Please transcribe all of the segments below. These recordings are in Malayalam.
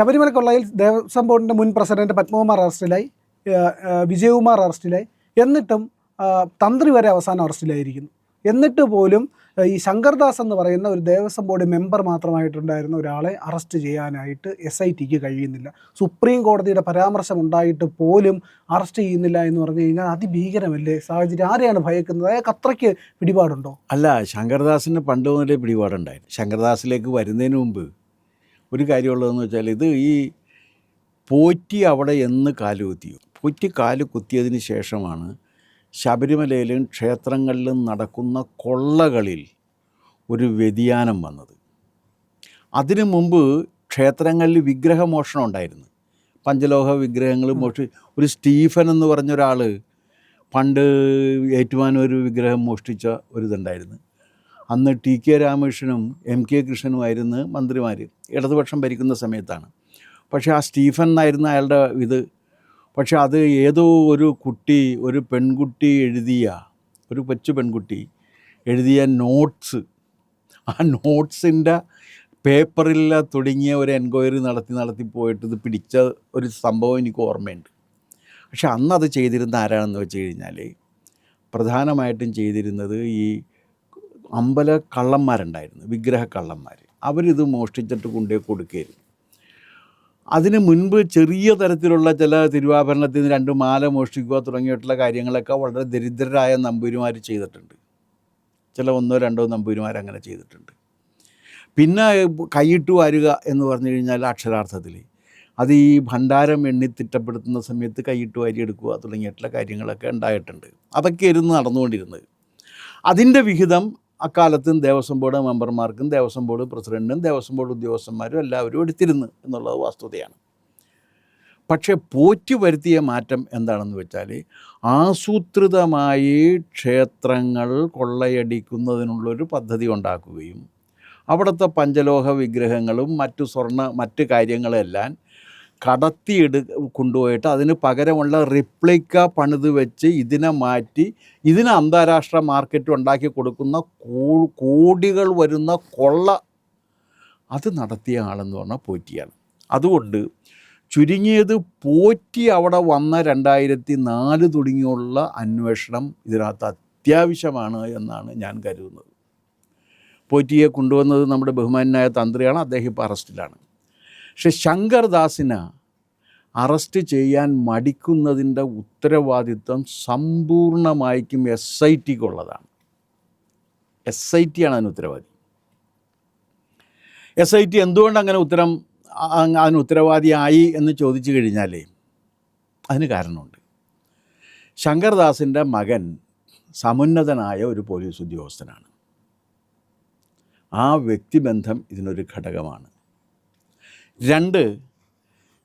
ശബരിമല കൊള്ളയിൽ ദേവസ്വം ബോർഡിൻ്റെ മുൻ പ്രസിഡന്റ് പത്മകുമാർ അറസ്റ്റിലായി, വിജയകുമാർ അറസ്റ്റിലായി. എന്നിട്ടും തന്ത്രി വരെ അവസാനം അറസ്റ്റിലായിരിക്കുന്നു. എന്നിട്ട് പോലും ഈ ശങ്കർദാസ് എന്ന് പറയുന്ന ഒരു ദേവസ്വം ബോർഡ് മെമ്പർ മാത്രമായിട്ടുണ്ടായിരുന്ന ഒരാളെ അറസ്റ്റ് ചെയ്യാനായിട്ട് SITക്ക് കഴിയുന്നില്ല. സുപ്രീം കോടതിയുടെ പരാമർശം ഉണ്ടായിട്ട് പോലും അറസ്റ്റ് ചെയ്യുന്നില്ല എന്ന് പറഞ്ഞു കഴിഞ്ഞാൽ അതിഭീകരമല്ലേ സാഹചര്യം? ആരെയാണ് ഭയക്കുന്നത്? അയാൾക്ക് അത്രയ്ക്ക് പിടിപാടുണ്ടോ? അല്ല, ശങ്കർദാസിന് പണ്ട് മുതലേ പിടിപാടുണ്ടായിരുന്നു. ശങ്കർദാസിലേക്ക് വരുന്നതിന് മുമ്പ് ഒരു കാര്യമുള്ളതെന്ന് വെച്ചാൽ, ഇത് ഈ പോറ്റി അവിടെ എന്ന് കാലുകുത്തിയോ, പോറ്റി കാല് കുത്തിയതിന് ശേഷമാണ് ശബരിമലയിലും ക്ഷേത്രങ്ങളിലും നടക്കുന്ന കൊള്ളകളിൽ ഒരു വ്യതിയാനം വന്നത്. അതിനു മുമ്പ് ക്ഷേത്രങ്ങളിൽ വിഗ്രഹമോഷണം ഉണ്ടായിരുന്നു. പഞ്ചലോഹ വിഗ്രഹങ്ങൾ ഒരു സ്റ്റീഫൻ എന്ന് പറഞ്ഞ ഒരാൾ പണ്ട് ഏറ്റുമാനൂർ വിഗ്രഹം മോഷ്ടിച്ച ഒരിതുണ്ടായിരുന്നു. അന്ന് TK രാമകൃഷ്ണനും MK കൃഷ്ണനുമായിരുന്നു മന്ത്രിമാർ, ഇടതുപക്ഷം ഭരിക്കുന്ന സമയത്താണ്. പക്ഷേ ആ സ്റ്റീഫൻ എന്നായിരുന്നു അയാളുടെ ഇത്. പക്ഷെ അത് ഏതോ ഒരു പെൺകുട്ടി എഴുതിയ, ഒരു കൊച്ചു പെൺകുട്ടി എഴുതിയ നോട്ട്സ്, ആ നോട്ട്സിൻ്റെ പേപ്പറിൽ തുടങ്ങിയ ഒരു എൻക്വയറി നടത്തി പോയിട്ട് ഇത് പിടിച്ച ഒരു സംഭവം എനിക്ക് ഓർമ്മയുണ്ട്. പക്ഷെ അന്നത് ചെയ്തിരുന്ന ആരാണെന്ന് വെച്ച് കഴിഞ്ഞാൽ, പ്രധാനമായിട്ടും ചെയ്തിരുന്നത് ഈ അമ്പല കള്ളന്മാരുണ്ടായിരുന്നു, വിഗ്രഹ കള്ളന്മാർ. അവരിത് മോഷ്ടിച്ചിട്ട് കൊണ്ടുപോയി കൊടുക്കുകയായിരുന്നു. അതിന് മുൻപ് ചെറിയ തരത്തിലുള്ള ചില തിരുവാഭരണത്തിൽ നിന്ന് 2 മാല മോഷ്ടിക്കുക തുടങ്ങിയിട്ടുള്ള കാര്യങ്ങളൊക്കെ വളരെ ദരിദ്രരായ നമ്പൂതിരിമാർ ചെയ്തിട്ടുണ്ട്. ചില 1-2 നമ്പൂതിരിമാർ അങ്ങനെ ചെയ്തിട്ടുണ്ട്. പിന്നെ കൈയിട്ട് വാരുക എന്ന് പറഞ്ഞു കഴിഞ്ഞാൽ അക്ഷരാർത്ഥത്തിൽ അത് ഈ ഭണ്ഡാരം എണ്ണി തിട്ടപ്പെടുത്തുന്ന സമയത്ത് കൈയിട്ട് വാരി എടുക്കുക തുടങ്ങിയിട്ടുള്ള കാര്യങ്ങളൊക്കെ ഉണ്ടായിട്ടുണ്ട്. അതൊക്കെയായിരുന്നു നടന്നുകൊണ്ടിരുന്നത്. അതിൻ്റെ വിഹിതം അക്കാലത്തും ദേവസ്വം ബോർഡ് മെമ്പർമാർക്കും ദേവസ്വം ബോർഡ് പ്രസിഡൻറ്റും ദേവസ്വം ബോർഡ് ഉദ്യോഗസ്ഥന്മാരും എല്ലാവരും എടുത്തിരുന്നു എന്നുള്ളത് വസ്തുതയാണ്. പക്ഷേ പോറ്റി വരുത്തിയ മാറ്റം എന്താണെന്ന് വെച്ചാൽ, ആസൂത്രിതമായി ക്ഷേത്രങ്ങൾ കൊള്ളയടിക്കുന്നതിനുള്ളൊരു പദ്ധതി ഉണ്ടാക്കുകയും അവിടുത്തെ പഞ്ചലോഹ വിഗ്രഹങ്ങളും മറ്റ് കാര്യങ്ങളെല്ലാം കൊണ്ടുപോയിട്ട് അതിന് പകരമുള്ള റിപ്ലിക്ക പണിത് വെച്ച് ഇതിനെ മാറ്റി ഇതിന് അന്താരാഷ്ട്ര മാർക്കറ്റ് ഉണ്ടാക്കി കൊടുക്കുന്ന കോടികൾ വരുന്ന കൊള്ള അത് നടത്തിയ ആളെന്ന് പറഞ്ഞാൽ പോറ്റിയാണ്. അതുകൊണ്ട് ചുരുങ്ങിയത് പോറ്റി അവിടെ വന്ന 2004 തുടങ്ങിയുള്ള അന്വേഷണം ഇതിനകത്ത് അത്യാവശ്യമാണ് എന്നാണ് ഞാൻ കരുതുന്നത്. പോറ്റിയെ കൊണ്ടുവന്നത് നമ്മുടെ ബഹുമാനായ തന്ത്രിയാണ്. അദ്ദേഹം ഇപ്പോൾ അറസ്റ്റിലാണ്. പക്ഷെ ശങ്കർദാസിനെ അറസ്റ്റ് ചെയ്യാൻ മടിക്കുന്നതിൻ്റെ ഉത്തരവാദിത്വം സമ്പൂർണ്ണമായിരിക്കും SITക്കുള്ളതാണ്. SIT ആണ് അതിന് ഉത്തരവാദി. SIT എന്തുകൊണ്ട് അങ്ങനെ അതിന് ഉത്തരവാദിയായി എന്ന് ചോദിച്ചു കഴിഞ്ഞാൽ അതിന് കാരണമുണ്ട്. ശങ്കർദാസിൻ്റെ മകൻ സമുന്നതനായ ഒരു പോലീസ് ഉദ്യോഗസ്ഥനാണ്. ആ വ്യക്തിബന്ധം ഇതിനൊരു ഘടകമാണ്. 2,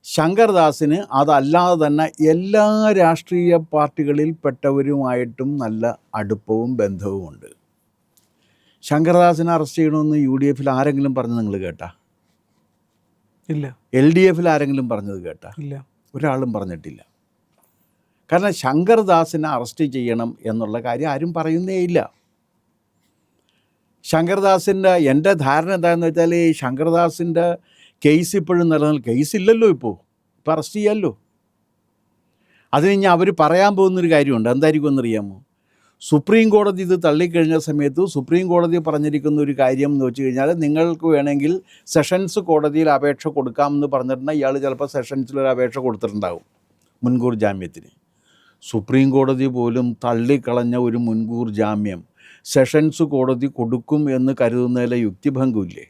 ശങ്കർദാസിന് അതല്ലാതെ തന്നെ എല്ലാ രാഷ്ട്രീയ പാർട്ടികളിൽപ്പെട്ടവരുമായിട്ടും നല്ല അടുപ്പവും ബന്ധവുമുണ്ട്. ശങ്കർദാസിനെ അറസ്റ്റ് ചെയ്യണമെന്ന് UDFൽ ആരെങ്കിലും പറഞ്ഞ് നിങ്ങൾ കേട്ടാ? ഇല്ല. LDFൽ ആരെങ്കിലും പറഞ്ഞത് കേട്ടാ? ഇല്ല. ഒരാളും പറഞ്ഞിട്ടില്ല. കാരണം ശങ്കർദാസിനെ അറസ്റ്റ് ചെയ്യണം എന്നുള്ള കാര്യം ആരും പറയുന്നേ ഇല്ല. ശങ്കർദാസിൻ്റെ എൻ്റെ ധാരണ എന്താണെന്ന് വെച്ചാൽ, ഈ ശങ്കർദാസിൻ്റെ കേസ് ഇപ്പോഴും കേസില്ലല്ലോ, ഇപ്പോൾ അറസ്റ്റ് ചെയ്യാമല്ലോ. അതിന് ഇനി അവർ പറയാൻ പോകുന്നൊരു കാര്യമുണ്ട്. എന്തായിരിക്കും എന്നറിയാമോ? സുപ്രീം കോടതി ഇത് തള്ളിക്കഴിഞ്ഞ സമയത്ത് സുപ്രീം കോടതി പറഞ്ഞിരിക്കുന്ന ഒരു കാര്യം എന്ന് വെച്ച് കഴിഞ്ഞാൽ, നിങ്ങൾക്ക് വേണമെങ്കിൽ സെഷൻസ് കോടതിയിൽ അപേക്ഷ കൊടുക്കാമെന്ന് പറഞ്ഞിട്ടുണ്ടെങ്കിൽ ഇയാൾ ചിലപ്പോൾ സെഷൻസിലൊരു അപേക്ഷ കൊടുത്തിട്ടുണ്ടാകും മുൻകൂർ ജാമ്യത്തിന്. സുപ്രീം കോടതി പോലും തള്ളിക്കളഞ്ഞ ഒരു മുൻകൂർ ജാമ്യം സെഷൻസ് കോടതി കൊടുക്കും എന്ന് കരുതുന്നതിലെ യുക്തിഭംഗമില്ലേ?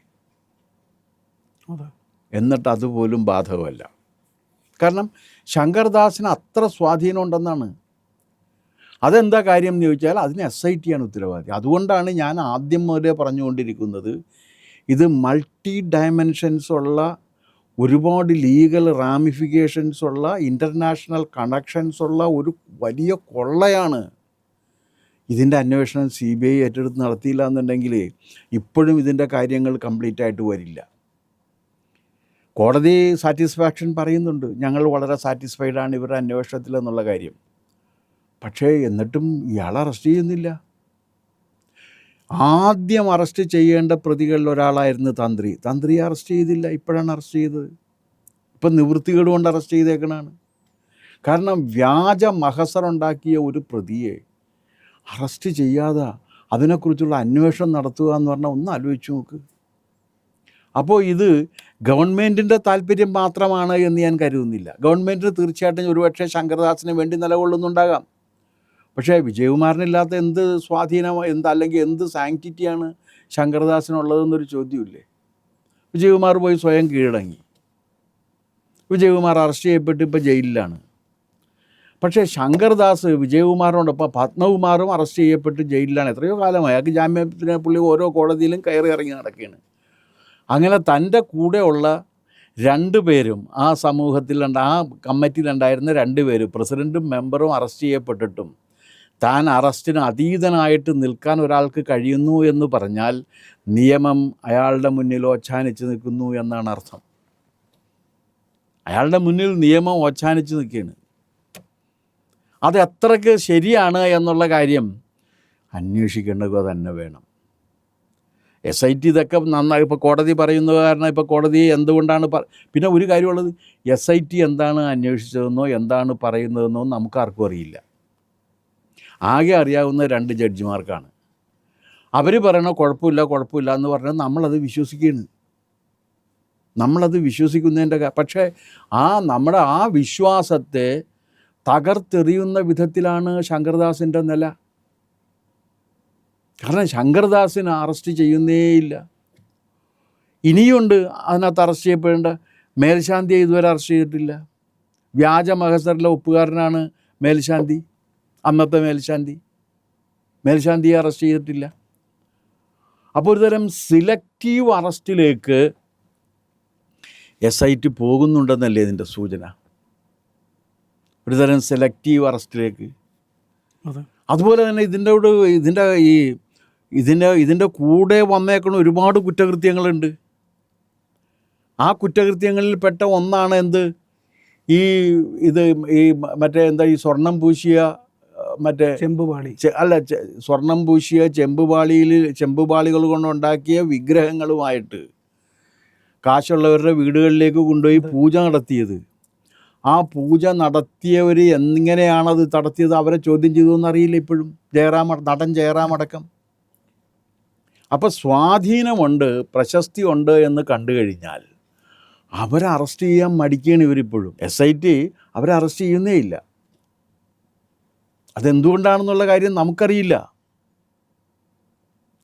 എന്നിട്ട് അതുപോലും ബാധകമല്ല. കാരണം ശങ്കർദാസിന് അത്ര സ്വാധീനം ഉണ്ടെന്നാണ്. അതെന്താ കാര്യം എന്ന് ചോദിച്ചാൽ, അതിന് SIT ആണ് ഉത്തരവാദി. അതുകൊണ്ടാണ് ഞാൻ ആദ്യം മുതലേ പറഞ്ഞുകൊണ്ടിരിക്കുന്നത്, ഇത് മൾട്ടി ഡയമെൻഷൻസ് ഉള്ള, ഒരുപാട് ലീഗൽ റാമിഫിക്കേഷൻസ് ഉള്ള, ഇൻ്റർനാഷണൽ കണക്ഷൻസ് ഉള്ള ഒരു വലിയ കൊള്ളയാണ്. ഇതിൻ്റെ അന്വേഷണം CBI ഏറ്റെടുത്ത് നടത്തിയില്ല എന്നുണ്ടെങ്കിൽ ഇപ്പോഴും ഇതിൻ്റെ കാര്യങ്ങൾ കംപ്ലീറ്റ് ആയിട്ട് വരില്ല. കോടതി സാറ്റിസ്ഫാക്ഷൻ പറയുന്നുണ്ട്, ഞങ്ങൾ വളരെ സാറ്റിസ്ഫൈഡാണ് ഇവരുടെ അന്വേഷണത്തിൽ എന്നുള്ള കാര്യം. പക്ഷേ എന്നിട്ടും ഇയാൾ അറസ്റ്റ് ചെയ്യുന്നില്ല. ആദ്യം അറസ്റ്റ് ചെയ്യേണ്ട പ്രതികളിൽ ഒരാളായിരുന്നു തന്ത്രി. തന്ത്രിയെ അറസ്റ്റ് ചെയ്തില്ല, ഇപ്പോഴാണ് അറസ്റ്റ് ചെയ്തത്. ഇപ്പം നിവൃത്തികേട് കൊണ്ട് അറസ്റ്റ് ചെയ്തേക്കണാണ്. കാരണം വ്യാജ മഹസറുണ്ടാക്കിയ ഒരു പ്രതിയെ അറസ്റ്റ് ചെയ്യാതെ അതിനെക്കുറിച്ചുള്ള അന്വേഷണം നടത്തുക എന്ന് പറഞ്ഞാൽ ഒന്ന് ആലോചിച്ച് നോക്ക്. അപ്പോൾ ഇത് ഗവൺമെൻറ്റിൻ്റെ താല്പര്യം മാത്രമാണ് എന്ന് ഞാൻ കരുതുന്നില്ല. ഗവൺമെൻറ്റിന് തീർച്ചയായിട്ടും ഒരുപക്ഷെ ശങ്കർദാസിന് വേണ്ടി നിലകൊള്ളുന്നുണ്ടാകാം. പക്ഷേ വിജയകുമാറിനില്ലാത്ത എന്ത് സ്വാധീനം, അല്ലെങ്കിൽ എന്ത് സാങ്ക്ടിറ്റിയാണ് ശങ്കർദാസിനുള്ളതെന്നൊരു ചോദ്യമില്ലേ? വിജയകുമാർ പോയി സ്വയം കീഴടങ്ങി. വിജയകുമാർ അറസ്റ്റ് ചെയ്യപ്പെട്ട് ഇപ്പോൾ ജയിലിലാണ്. പക്ഷേ ശങ്കർദാസ് വിജയകുമാറിനോടൊപ്പം പത്മകുമാറും അറസ്റ്റ് ചെയ്യപ്പെട്ട് ജയിലിലാണ്. എത്രയോ കാലമായി. അയാൾക്ക് ജാമ്യത്തിന് പുള്ളി ഓരോ കോടതിയിലും കയറി ഇറങ്ങി നടക്കുകയാണ്. അങ്ങനെ തൻ്റെ കൂടെയുള്ള 2 പേരും ആ സമൂഹത്തിലുണ്ട്, ആ കമ്മിറ്റിയിലുണ്ടായിരുന്ന 2 പേര്, പ്രസിഡൻറ്റും മെമ്പറും അറസ്റ്റ് ചെയ്യപ്പെട്ടിട്ടും താൻ അറസ്റ്റിന് അതീതനായിട്ട് നിൽക്കാൻ ഒരാൾക്ക് കഴിയുന്നു എന്ന് പറഞ്ഞാൽ നിയമം അയാളുടെ മുന്നിൽ ഓച്ഛാനിച്ച് നിൽക്കുന്നു എന്നാണ് അർത്ഥം. അയാളുടെ മുന്നിൽ നിയമം ഓച്ഛാനിച്ച് നിൽക്കുകയാണ്. അത് എത്രയ്ക്ക് ശരിയാണ് എന്നുള്ള കാര്യം അന്വേഷിക്കേണ്ടത് തന്നെ വേണം. SIT ഇതൊക്കെ നന്നായി ഇപ്പോൾ കോടതി പറയുന്നത് കാരണം ഇപ്പോൾ കോടതി എന്തുകൊണ്ടാണ് പിന്നെ ഒരു കാര്യമുള്ളത്, SIT എന്താണ് അന്വേഷിച്ചതെന്നോ എന്താണ് പറയുന്നതെന്നോ നമുക്കാർക്കും അറിയില്ല. ആകെ അറിയാവുന്ന 2 ജഡ്ജിമാർക്കാണ്. അവർ പറയണ കുഴപ്പമില്ല എന്ന് പറഞ്ഞാൽ നമ്മളത് വിശ്വസിക്കുകയാണ്. നമ്മളത് വിശ്വസിക്കുന്നതിൻ്റെ പക്ഷേ നമ്മുടെ ആ വിശ്വാസത്തെ തകർത്തെറിയുന്ന വിധത്തിലാണ് ശങ്കർദാസിൻ്റെ നില. കാരണം ശങ്കർദാസിനെ അറസ്റ്റ് ചെയ്യുന്നേയില്ല. ഇനിയുണ്ട് അതിനകത്ത് അറസ്റ്റ് ചെയ്യപ്പെടേണ്ട. മേൽശാന്തിയെ ഇതുവരെ അറസ്റ്റ് ചെയ്തിട്ടില്ല. വ്യാജ മഹസറിലെ ഒപ്പുകാരനാണ് മേൽശാന്തി, അന്നത്തെ മേൽശാന്തിയെ അറസ്റ്റ് ചെയ്തിട്ടില്ല. അപ്പോൾ ഒരുതരം സിലക്റ്റീവ് അറസ്റ്റിലേക്ക് SIT പോകുന്നുണ്ടെന്നല്ലേ ഇതിൻ്റെ സൂചന? ഒരുതരം സെലക്റ്റീവ് അറസ്റ്റിലേക്ക്. അതുപോലെ തന്നെ ഇതിൻ്റെ കൂടെ വന്നേക്കണ ഒരുപാട് കുറ്റകൃത്യങ്ങളുണ്ട്. ആ കുറ്റകൃത്യങ്ങളിൽ പെട്ട ഒന്നാണ് എന്ത്, ഈ സ്വർണം പൂശിയ ചെമ്പുപാളി സ്വർണം പൂശിയ ചെമ്പുപാളികൾ കൊണ്ടുണ്ടാക്കിയ വിഗ്രഹങ്ങളുമായിട്ട് കാശുള്ളവരുടെ വീടുകളിലേക്ക് കൊണ്ടുപോയി പൂജ നടത്തിയത്. ആ പൂജ നടത്തിയവർ എങ്ങനെയാണത് നടത്തിയത്, അവരെ ചോദ്യം ചെയ്തതെന്നറിയില്ല ഇപ്പോഴും. നടൻ ജയറാം അടക്കം. അപ്പോൾ സ്വാധീനമുണ്ട്, പ്രശസ്തി ഉണ്ട് എന്ന് കണ്ടു കഴിഞ്ഞാൽ അവരെ അറസ്റ്റ് ചെയ്യാൻ മടിക്കുകയാണ് ഇവരിപ്പോഴും. SIT അവരെ അറസ്റ്റ് ചെയ്യുന്നേ ഇല്ല. അതെന്തുകൊണ്ടാണെന്നുള്ള കാര്യം നമുക്കറിയില്ല.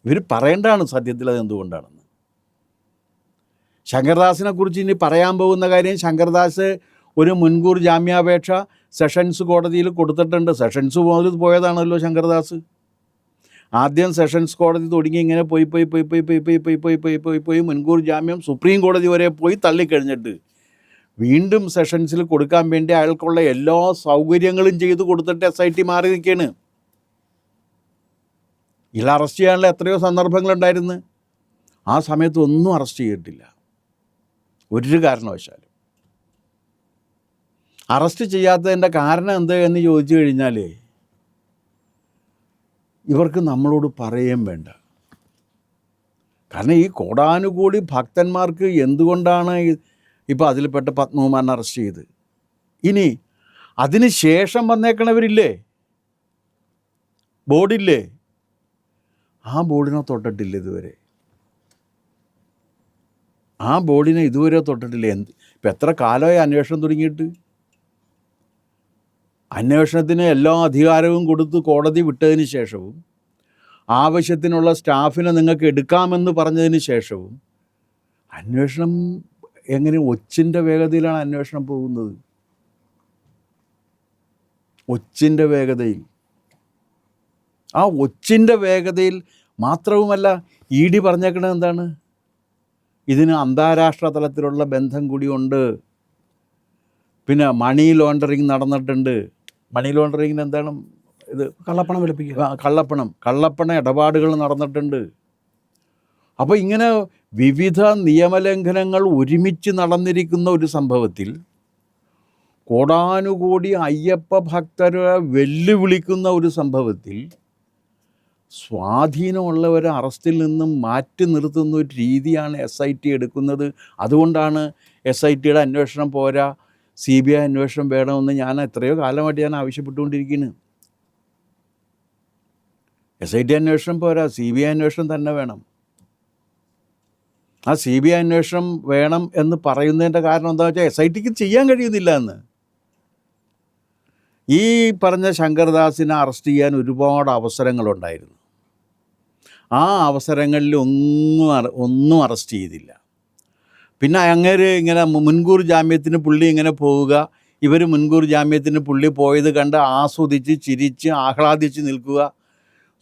ഇവർ പറയേണ്ടതാണ് സത്യത്തിൽ അതെന്തുകൊണ്ടാണെന്ന്. ശങ്കർദാസിനെ കുറിച്ച് ഇനി പറയാൻ പോകുന്ന കാര്യം, ശങ്കർദാസ് ഒരു മുൻകൂർ ജാമ്യാപേക്ഷ സെഷൻസ് കോടതിയിൽ കൊടുത്തിട്ടുണ്ട്. സെഷൻസ് മുതൽ പോയതാണല്ലോ ശങ്കർദാസ്. ആദ്യം സെഷൻസ് കോടതി തുടങ്ങി ഇങ്ങനെ പോയി മുൻകൂർ ജാമ്യം സുപ്രീം കോടതി വരെ പോയി തള്ളിക്കഴിഞ്ഞിട്ട് വീണ്ടും സെഷൻസിൽ കൊടുക്കാൻ വേണ്ടി അയാൾക്കുള്ള എല്ലാ സൗകര്യങ്ങളും ചെയ്ത് കൊടുത്തിട്ട് SIT മാറി നിൽക്കുകയാണ്. ഇയാൾ അറസ്റ്റ് ചെയ്യാനുള്ള എത്രയോ സന്ദർഭങ്ങളുണ്ടായിരുന്നു. ആ സമയത്ത് ഒന്നും അറസ്റ്റ് ചെയ്തിട്ടില്ല ഒരു കാരണവശാലും. അറസ്റ്റ് ചെയ്യാത്തതിൻ്റെ കാരണം എന്ത് എന്ന് ചോദിച്ചു കഴിഞ്ഞാൽ ഇവർക്ക് നമ്മളോട് പറയുകയും വേണ്ട. കാരണം ഈ കോടാനുകൂടി ഭക്തന്മാർക്ക് എന്തുകൊണ്ടാണ് ഇപ്പോൾ അതിൽപ്പെട്ട പത്മകുമാറിനെ അറസ്റ്റ് ചെയ്ത്? ഇനി അതിന് ശേഷം വന്നേക്കണവരില്ലേ, ബോർഡില്ലേ, ആ ബോർഡിനെ തൊട്ടിട്ടില്ല ഇതുവരെ. ആ ബോർഡിനെ ഇതുവരെ തൊട്ടിട്ടില്ല. ഇപ്പം എത്ര കാലമായി അന്വേഷണം തുടങ്ങിയിട്ട്? അന്വേഷണത്തിന് എല്ലാ അധികാരവും കൊടുത്ത് കോടതി വിട്ടതിന് ശേഷവും ആവശ്യത്തിനുള്ള സ്റ്റാഫിനെ നിങ്ങൾക്ക് എടുക്കാമെന്ന് പറഞ്ഞതിന് ശേഷവും അന്വേഷണം എങ്ങനെ ഒച്ചിൻ്റെ വേഗതയിലാണ് അന്വേഷണം പോകുന്നത്? ഒച്ചിൻ്റെ വേഗതയിൽ. ആ ഒച്ചിൻ്റെ വേഗതയിൽ മാത്രവുമല്ല, ED പറഞ്ഞേക്കണത് എന്താണ്? ഇതിന് അന്താരാഷ്ട്ര തലത്തിലുള്ള ബന്ധം കൂടിയുണ്ട്. പിന്നെ മണി ലോണ്ടറിങ് നടന്നിട്ടുണ്ട്. മണി ലോണ്ടറിങ്ങിന് എന്താണ് ഇത്? കള്ളപ്പണം വെളുപ്പിക്കുക. കള്ളപ്പണ ഇടപാടുകൾ നടന്നിട്ടുണ്ട്. അപ്പോൾ ഇങ്ങനെ വിവിധ നിയമലംഘനങ്ങൾ ഒരുമിച്ച് നടന്നിരിക്കുന്ന ഒരു സംഭവത്തിൽ കോടാനുകോടി അയ്യപ്പ ഭക്തരെ വെല്ലുവിളിക്കുന്ന ഒരു സംഭവത്തിൽ സ്വാധീനമുള്ളവരെ അറസ്റ്റിൽ നിന്നും മാറ്റി നിർത്തുന്ന ഒരു രീതിയാണ് SIT എടുക്കുന്നത്. അതുകൊണ്ടാണ് SITയുടെ അന്വേഷണം പോരാ, CBI അന്വേഷണം വേണമെന്ന് ഞാൻ എത്രയോ കാലമായിട്ട് ഞാൻ ആവശ്യപ്പെട്ടുകൊണ്ടിരിക്കുന്നു. SIT അന്വേഷണം പോരാ, CBI അന്വേഷണം തന്നെ വേണം. ആ CBI അന്വേഷണം വേണം എന്ന് പറയുന്നതിൻ്റെ കാരണം എന്താണെന്ന് വെച്ചാൽ SITക്ക് ചെയ്യാൻ കഴിയുന്നില്ല എന്ന്. ഈ പറഞ്ഞ ശങ്കർദാസിനെ അറസ്റ്റ് ചെയ്യാൻ ഒരുപാട് അവസരങ്ങളുണ്ടായിരുന്നു. ആ അവസരങ്ങളിൽ ഒന്നും അറസ്റ്റ് ചെയ്തില്ല. പിന്നെ അങ്ങേര് ഇങ്ങനെ മുൻകൂർ ജാമ്യത്തിന് പുള്ളി ഇങ്ങനെ പോവുക, ഇവർ മുൻകൂർ ജാമ്യത്തിന് പുള്ളി പോയത് കണ്ട് ആസ്വദിച്ച് ചിരിച്ച് ആഹ്ലാദിച്ച് നിൽക്കുക.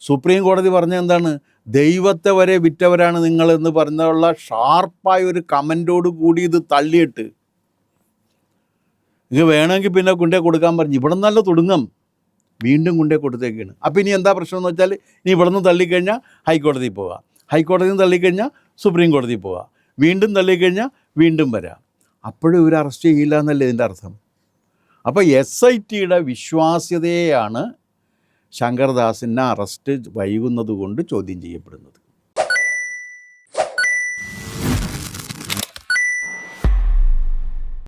സുപ്രീം കോടതി പറഞ്ഞ എന്താണ്, ദൈവത്തെ വരെ വിറ്റവരാണ് നിങ്ങളെന്ന് പറഞ്ഞുള്ള ഷാർപ്പായ ഒരു കമൻറ്റോട് കൂടി ഇത് തള്ളിയിട്ട് ഇത് വേണമെങ്കിൽ പിന്നെ കൊണ്ടേ കൊടുക്കാൻ പറഞ്ഞു. ഇവിടെ നല്ല തുടങ്ങും, വീണ്ടും കൊണ്ടേ കൊടുത്തേക്കാണ്. അപ്പോൾ ഇനി എന്താ പ്രശ്നം എന്ന് വെച്ചാൽ, ഇനി ഇവിടെ നിന്ന് തള്ളിക്കഴിഞ്ഞാൽ ഹൈക്കോടതിയിൽ പോവുക, ഹൈക്കോടതിയിൽ നിന്ന് തള്ളിക്കഴിഞ്ഞാൽ സുപ്രീം കോടതിയിൽ പോവുക, വീണ്ടും തള്ളിക്കഴിഞ്ഞാൽ വീണ്ടും വരാം. അപ്പോഴും ഇവർ അറസ്റ്റ് ചെയ്യില്ല എന്നല്ലേ ഇതിൻ്റെ അർത്ഥം. അപ്പോൾ SITയുടെ വിശ്വാസ്യതയെയാണ് ശങ്കർദാസിനെ അറസ്റ്റ് വൈകുന്നത് കൊണ്ട് ചോദ്യം ചെയ്യപ്പെടുന്നത്.